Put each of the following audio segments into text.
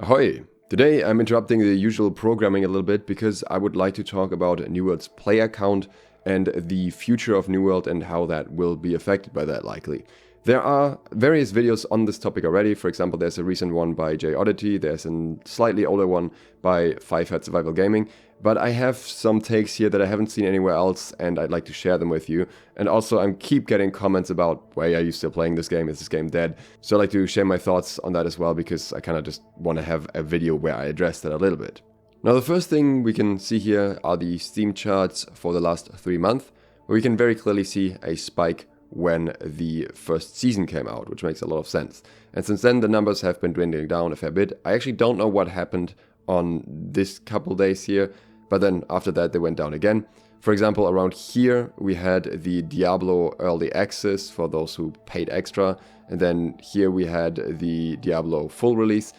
Ahoy! Today I'm interrupting the usual programming a little bit because I would like to talk about New World's player count and the future of New World and how that will be affected by that likely. There are various videos on this topic already. For example, there's a recent one by J Oddity, there's a slightly older one by 5 Survival Gaming, but I have some takes here that I haven't seen anywhere else and I'd like to share them with you. And also I keep getting comments about, why are you still playing this game? Is this game dead? So I'd like to share my thoughts on that as well because I kind of just want to have a video where I address that a little bit. Now the first thing we can see here are the Steam charts for the last 3 months, where we can very clearly see a spike when the first season came out, which makes a lot of sense. And since then the numbers have been dwindling down a fair bit. I actually don't know what happened on this couple days here, but then after that they went down again. For example, around here we had the Diablo Early Access for those who paid extra, and then here we had the Diablo full release.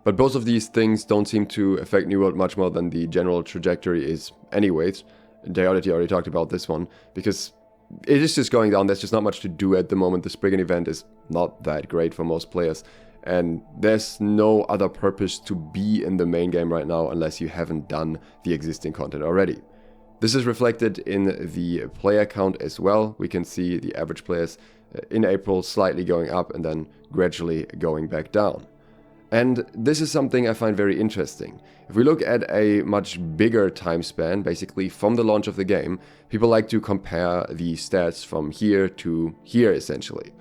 But both of these things don't seem to affect New World much more than the general trajectory is anyways. Diality already talked about this one, because it is just going down. There's just not much to do at the moment. The Spriggan event is not that great for most players, and there's no other purpose to be in the main game right now unless you haven't done the existing content already. This is reflected in the player count as well. We can see the average players in April slightly going up and then gradually going back down. And this is something I find very interesting. If we look at a much bigger time span, basically from the launch of the game, people like to compare the stats from here to here essentially.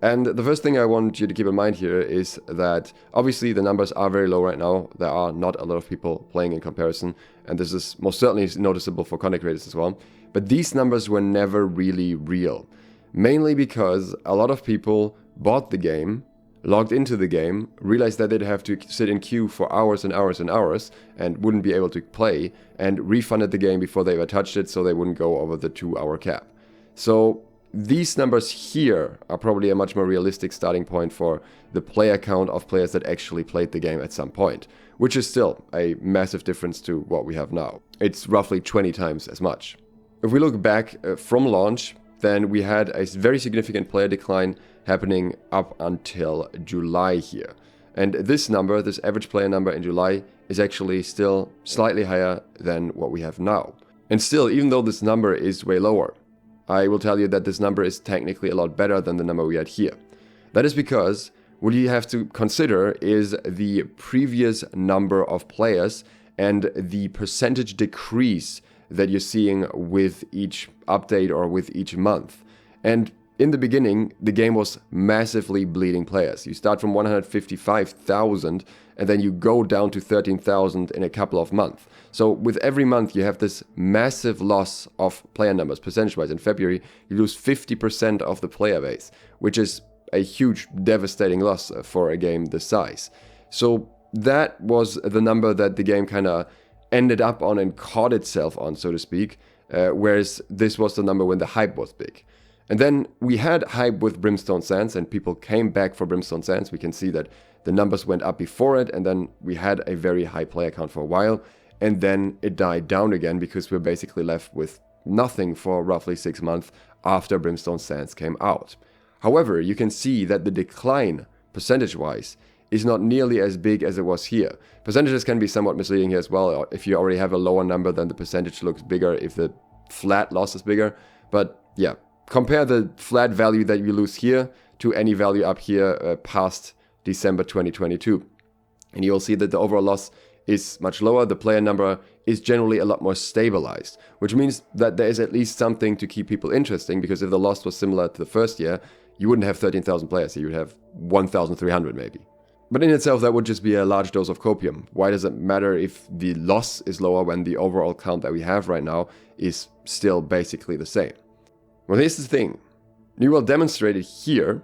And the first thing I want you to keep in mind here is that obviously the numbers are very low right now. There are not a lot of people playing in comparison, and this is most certainly noticeable for content creators as well. But these numbers were never really real, mainly because a lot of people bought the game, logged into the game, realized that they'd have to sit in queue for hours and hours and hours and wouldn't be able to play, and refunded the game before they ever touched it so they wouldn't go over the 2-hour cap. So these numbers here are probably a much more realistic starting point for the player count of players that actually played the game at some point, which is still a massive difference to what we have now. It's roughly 20 times as much. If we look back from launch, then we had a very significant player decline happening up until July here. And this number, this average player number in July, is actually still slightly higher than what we have now. And still, even though this number is way lower, I will tell you that this number is technically a lot better than the number we had here. That is because what you have to consider is the previous number of players and the percentage decrease that you're seeing with each update or with each month. And in the beginning, the game was massively bleeding players. You start from 155,000 and then you go down to 13,000 in a couple of months. So with every month you have this massive loss of player numbers. Percentage-wise, in February you lose 50% of the player base, which is a huge, devastating loss for a game this size. So that was the number that the game kind of ended up on and caught itself on, so to speak, whereas this was the number when the hype was big. And then we had hype with Brimstone Sands and people came back for Brimstone Sands. We can see that the numbers went up before it, and then we had a very high player count for a while, and then it died down again because we're basically left with nothing for roughly 6 months after Brimstone Sands came out. However, you can see that the decline, percentage-wise, is not nearly as big as it was here. Percentages can be somewhat misleading here as well. If you already have a lower number, then the percentage looks bigger if the flat loss is bigger. But yeah, compare the flat value that you lose here to any value up here past December 2022. And you'll see that the overall loss is much lower. The player number is generally a lot more stabilized, which means that there is at least something to keep people interesting, because if the loss was similar to the first year, you wouldn't have 13,000 players, you would have 1,300 maybe. But in itself, that would just be a large dose of copium. Why does it matter if the loss is lower when the overall count that we have right now is still basically the same? Well, here's the thing. New World demonstrated here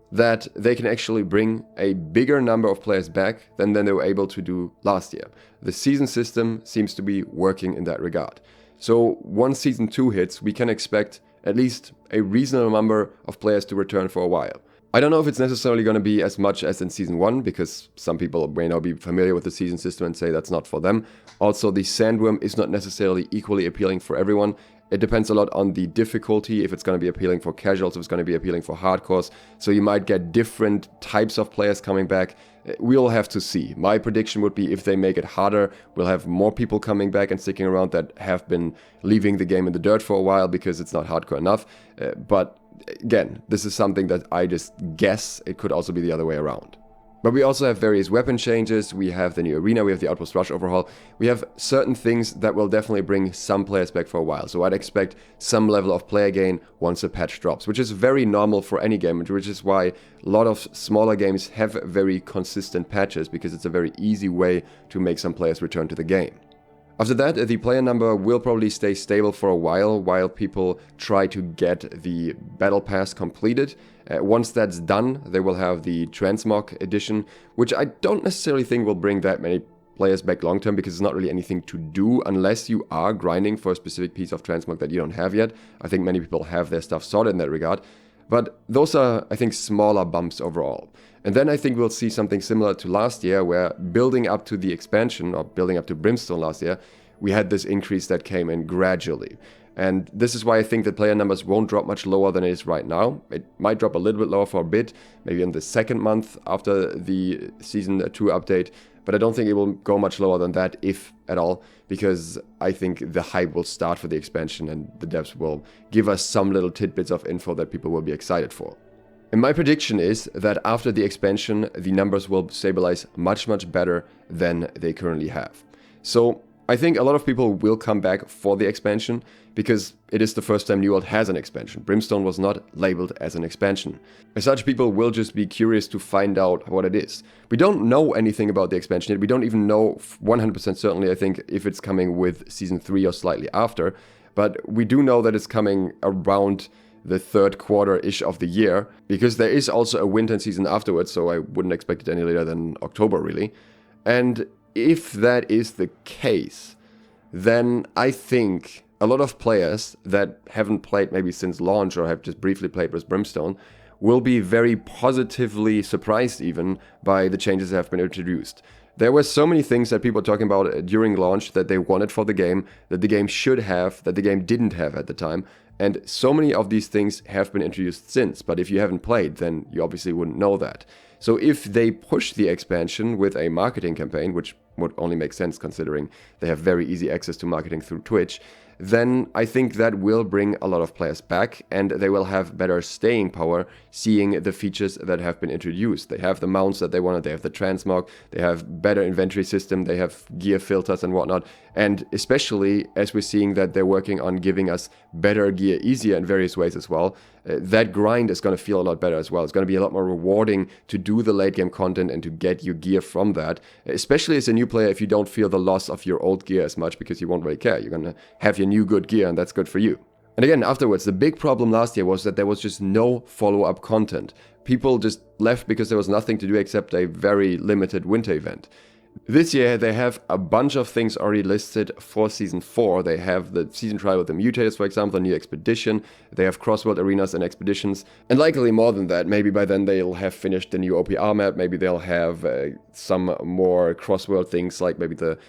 that they can actually bring a bigger number of players back than they were able to do last year. The season system seems to be working in that regard. So once Season 2 hits, we can expect at least a reasonable number of players to return for a while. I don't know if it's necessarily going to be as much as in Season 1, because some people may not be familiar with the season system and say that's not for them. Also, the Sandworm is not necessarily equally appealing for everyone, It depends a lot on the difficulty, if it's going to be appealing for casuals, if it's going to be appealing for hardcores. So you might get different types of players coming back. We'll have to see. My prediction would be if they make it harder, we'll have more people coming back and sticking around that have been leaving the game in the dirt for a while because it's not hardcore enough. But again, this is something that I just guess. It could also be the other way around. But we also have various weapon changes, we have the new arena, we have the Outpost Rush overhaul. We have certain things that will definitely bring some players back for a while. So I'd expect some level of player gain once a patch drops, which is very normal for any game, which is why a lot of smaller games have very consistent patches, because it's a very easy way to make some players return to the game. After that, the player number will probably stay stable for a while people try to get the Battle Pass completed. Once that's done, they will have the Transmog edition, which I don't necessarily think will bring that many players back long term, because it's not really anything to do unless you are grinding for a specific piece of Transmog that you don't have yet. I think many people have their stuff sorted in that regard. But those are, I think, smaller bumps overall. And then I think we'll see something similar to last year, where building up to the expansion, or building up to Brimstone last year, we had this increase that came in gradually. And this is why I think that player numbers won't drop much lower than it is right now. It might drop a little bit lower for a bit, maybe in the second month after the Season 2 update. But I don't think it will go much lower than that, if at all, because I think the hype will start for the expansion and the devs will give us some little tidbits of info that people will be excited for. And my prediction is that after the expansion, the numbers will stabilize much better than they currently have. So I think a lot of people will come back for the expansion, because it is the first time New World has an expansion. Brimstone was not labeled as an expansion. As such, people will just be curious to find out what it is. We don't know anything about the expansion yet. We don't even know 100% certainly, I think, if it's coming with Season 3 or slightly after. But we do know that it's coming around the third quarter-ish of the year, because there is also a winter season afterwards, so I wouldn't expect it any later than October, really. And if that is the case, then I think a lot of players that haven't played maybe since launch, or have just briefly played with Brimstone, will be very positively surprised even by the changes that have been introduced. There were so many things that people were talking about during launch that they wanted for the game, that the game should have, that the game didn't have at the time. And so many of these things have been introduced since, but if you haven't played, then you obviously wouldn't know that. So if they push the expansion with a marketing campaign, which would only make sense considering they have very easy access to marketing through Twitch, then I think that will bring a lot of players back, and they will have better staying power seeing the features that have been introduced. They have the mounts that they wanted, they have the transmog, they have better inventory system, they have gear filters and whatnot, and especially as we're seeing that they're working on giving us better gear easier in various ways as well, that grind is going to feel a lot better as well. It's going to be a lot more rewarding to do the late game content and to get your gear from that, especially as a new player, if you don't feel the loss of your old gear as much, because you won't really care. You're going to have your new good gear, and that's good for you. And again, afterwards, the big problem last year was that there was just no follow-up content. People just left because there was nothing to do except a very limited winter event. This year, they have a bunch of things already listed for Season 4. They have the season trial with the mutators, for example, a new expedition. They have cross-world arenas and expeditions. And likely more than that. Maybe by then they'll have finished the new OPR map. Maybe they'll have some more cross-world things, like maybe the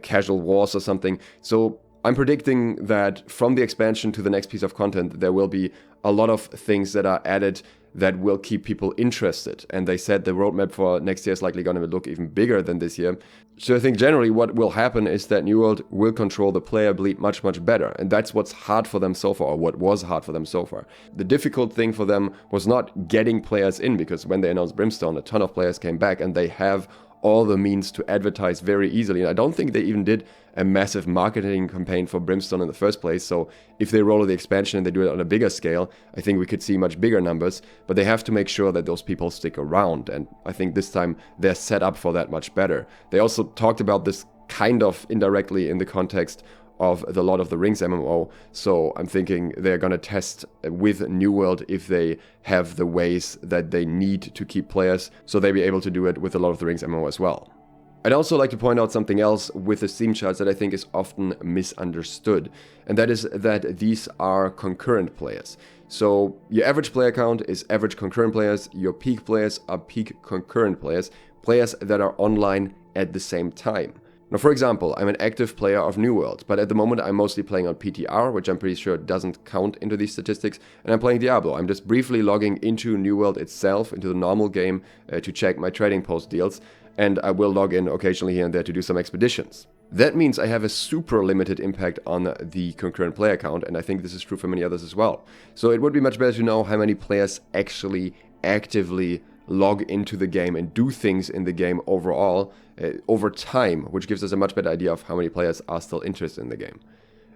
casual wars or something. So I'm predicting that from the expansion to the next piece of content, there will be a lot of things that are added that will keep people interested. And they said the roadmap for next year is likely going to look even bigger than this year. So I think generally what will happen is that New World will control the player bleed much better. And that's what's hard for them so far, or what was hard for them so far. The difficult thing for them was not getting players in, because when they announced Brimstone, a ton of players came back, and they have all the means to advertise very easily. And I don't think they even did a massive marketing campaign for Brimstone in the first place. So if they roll the expansion and they do it on a bigger scale, I think we could see much bigger numbers. But they have to make sure that those people stick around. And I think this time they're set up for that much better. They also talked about this kind of indirectly in the context of the Lord of the Rings MMO, so I'm thinking they're gonna test with New World if they have the ways that they need to keep players, so they'll be able to do it with the Lord of the Rings MMO as well. I'd also like to point out something else with the Steam charts that I think is often misunderstood, and that is that these are concurrent players. So your average player count is average concurrent players, your peak players are peak concurrent players, players that are online at the same time. Now, for example, I'm an active player of New World, but at the moment I'm mostly playing on PTR, which I'm pretty sure doesn't count into these statistics, and I'm playing Diablo. I'm just briefly logging into New World itself, into the normal game, to check my trading post deals, and I will log in occasionally here and there to do some expeditions. That means I have a super limited impact on the concurrent player count, and I think this is true for many others as well. So it would be much better to know how many players actually actively log into the game and do things in the game overall over time, which gives us a much better idea of how many players are still interested in the game.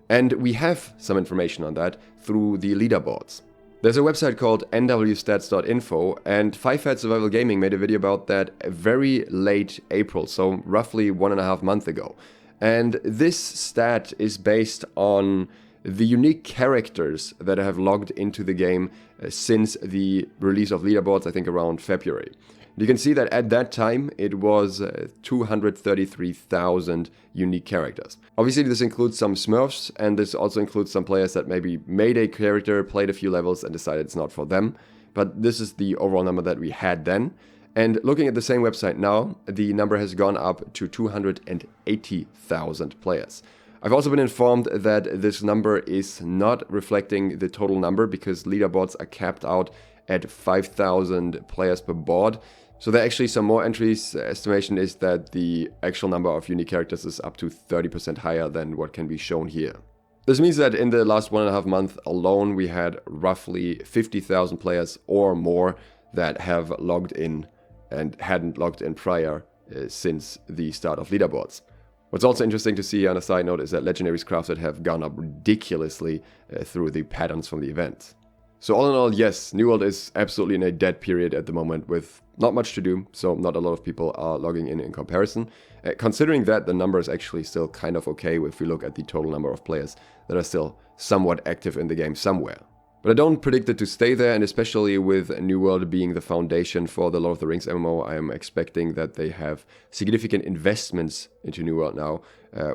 And we have some information on that through the leaderboards. There's a website called nwstats.info, and 5 Survival Gaming made a video about that very late April, so roughly 1.5 months ago. And this stat is based on the unique characters that have logged into the game since the release of leaderboards, I think around February. You can see that at that time it was 233,000 unique characters. Obviously this includes some Smurfs, and this also includes some players that maybe made a character, played a few levels and decided it's not for them. But this is the overall number that we had then. And looking at the same website now, the number has gone up to 280,000 players. I've also been informed that this number is not reflecting the total number because leaderboards are capped out at 5,000 players per board. So there are actually some more entries. Estimation is that the actual number of unique characters is up to 30% higher than what can be shown here. This means that in the last 1.5 months alone, we had roughly 50,000 players or more that have logged in and hadn't logged in prior since the start of leaderboards. What's also interesting to see on a side note is that legendaries crafted have gone up ridiculously through the patterns from the event. So all in all, yes, New World is absolutely in a dead period at the moment with not much to do, so not a lot of people are logging in comparison. Considering that, the number is actually still kind of okay if we look at the total number of players that are still somewhat active in the game somewhere. But I don't predict it to stay there, and especially with New World being the foundation for the Lord of the Rings MMO, I am expecting that they have significant investments into New World now,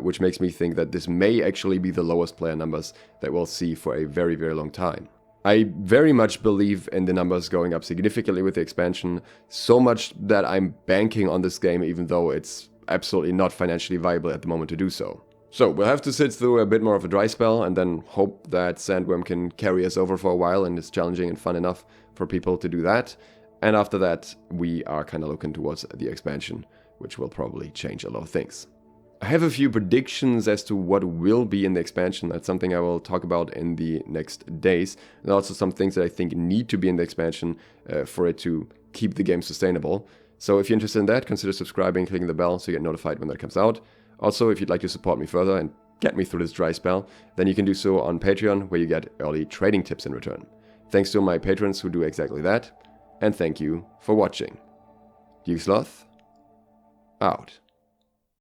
which makes me think that this may actually be the lowest player numbers that we'll see for a very, very long time. I very much believe in the numbers going up significantly with the expansion, so much that I'm banking on this game even though it's absolutely not financially viable at the moment to do so. So we'll have to sit through a bit more of a dry spell and then hope that Sandworm can carry us over for a while and is challenging and fun enough for people to do that. And after that, we are kind of looking towards the expansion, which will probably change a lot of things. I have a few predictions as to what will be in the expansion. That's something I will talk about in the next days. And also some things that I think need to be in the expansion for it to keep the game sustainable. So if you're interested in that, consider subscribing, clicking the bell so you get notified when that comes out. Also, if you'd like to support me further and get me through this dry spell, then you can do so on Patreon, where you get early trading tips in return. Thanks to my patrons who do exactly that, and thank you for watching. Sloth, out.